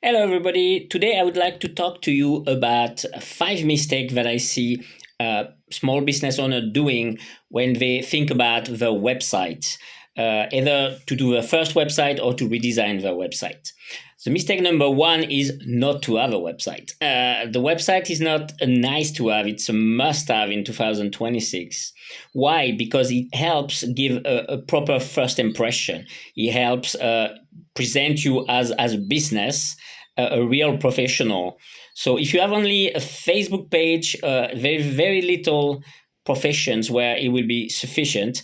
Hello, everybody. Today, I would like to talk to you about five mistakes that I see small business owners doing when they think about the website, either to do the first website or to redesign the website. So, mistake number one is not to have a website. The website is not a nice to have; it's a must have in 2026. Why? Because it helps give a proper first impression. It helps present you as a business, a real professional. So if you have only a Facebook page, very little professions where it will be sufficient,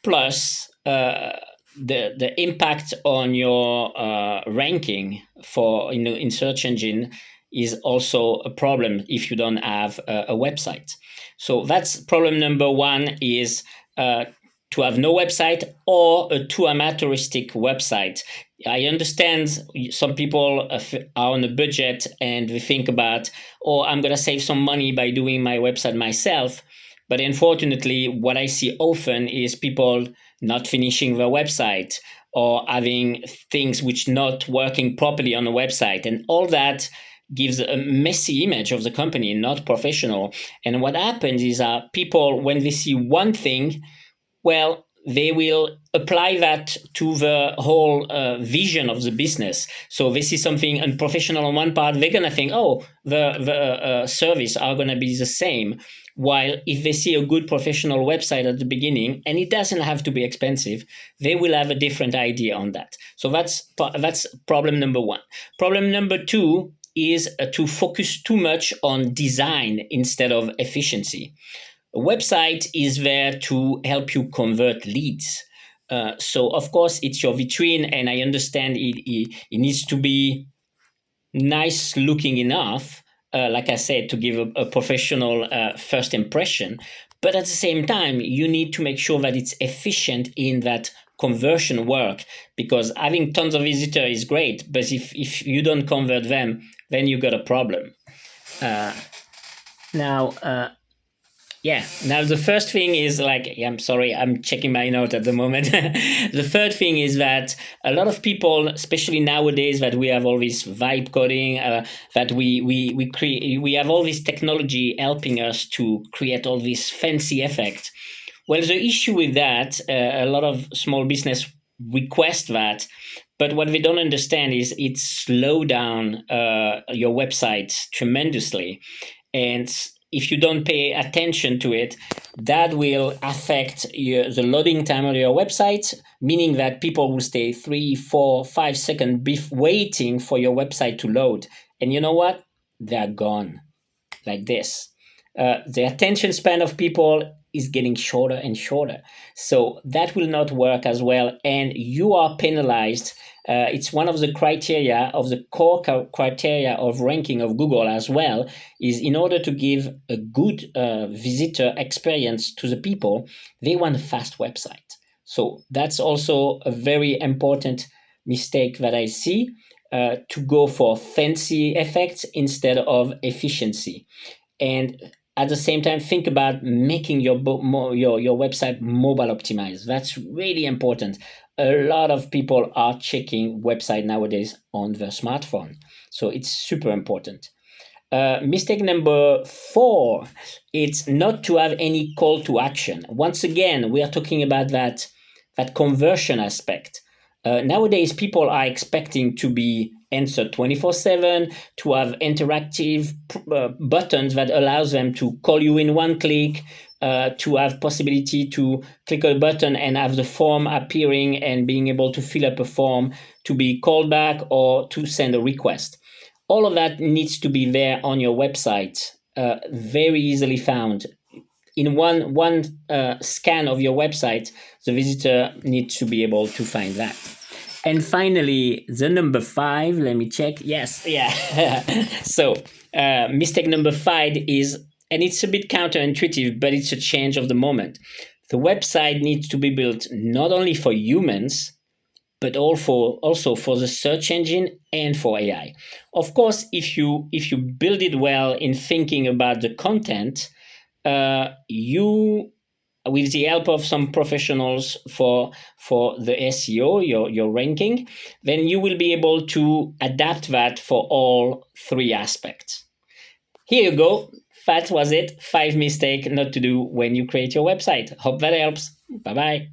plus the impact on your ranking for in search engine is also a problem if you don't have a website. So that's problem number one is to have no website or a too amateuristic website. I understand some people are on a budget and they think about, oh, I'm going to save some money by doing my website myself. But unfortunately, what I see often is people not finishing their website or having things which not working properly on the website, and all that gives a messy image of the company, not professional. And what happens is people, when they see one thing, well, they will apply that to the whole vision of the business. So they see something unprofessional on one part, they're gonna think, oh, the service are gonna be the same. While if they see a good professional website at the beginning, and it doesn't have to be expensive, they will have a different idea on that. So that's problem number one. Problem number two is to focus too much on design instead of efficiency. A website is there to help you convert leads. So of course it's your vitrine, and I understand it needs to be nice looking enough, like I said, to give a professional first impression. But at the same time, you need to make sure that it's efficient in that conversion work, because having tons of visitors is great, but if you don't convert them, then you got a problem. Uh, now, yeah. Now the first thing is like, yeah, I'm sorry, I'm checking my note at the moment. The third thing is that a lot of people, especially nowadays, that we have all this vibe coding, that we create, we have all this technology helping us to create all this fancy effect. Well, the issue with that, a lot of small business request that, but what they don't understand is it slow down your website tremendously, and if you don't pay attention to it, that will affect the loading time of your website, meaning that people will stay 3, 4, 5 seconds waiting for your website to load. And you know what? They're gone like this. The attention span of people is getting shorter and shorter. So that will not work as well. And you are penalized. It's one of the criteria of the core criteria of ranking of Google as well, is in order to give a good visitor experience to the people, they want a fast website. So that's also a very important mistake that I see, to go for fancy effects instead of efficiency. And at the same time, think about making your website mobile optimized. That's really important. A lot of people are checking website nowadays on their smartphone, so it's super important. Mistake number four, it's not to have any call to action. Once again, we are talking about that conversion aspect. Nowadays, people are expecting to be answered 24/7, to have interactive buttons that allows them to call you in one click, to have possibility to click a button and have the form appearing and being able to fill up a form, to be called back or to send a request. All of that needs to be there on your website, very easily found. In one scan of your website, the visitor needs to be able to find that. And finally, the number five, let me check. Yes, yeah. So, mistake number five is, and it's a bit counterintuitive, but it's a change of the moment. The website needs to be built not only for humans, but also for the search engine and for AI. Of course, if you build it well in thinking about the content, you with the help of some professionals for the SEO, your ranking, then you will be able to adapt that for all three aspects. Here you go. That was it. 5 mistakes not to do when you create your website. Hope that helps. Bye bye.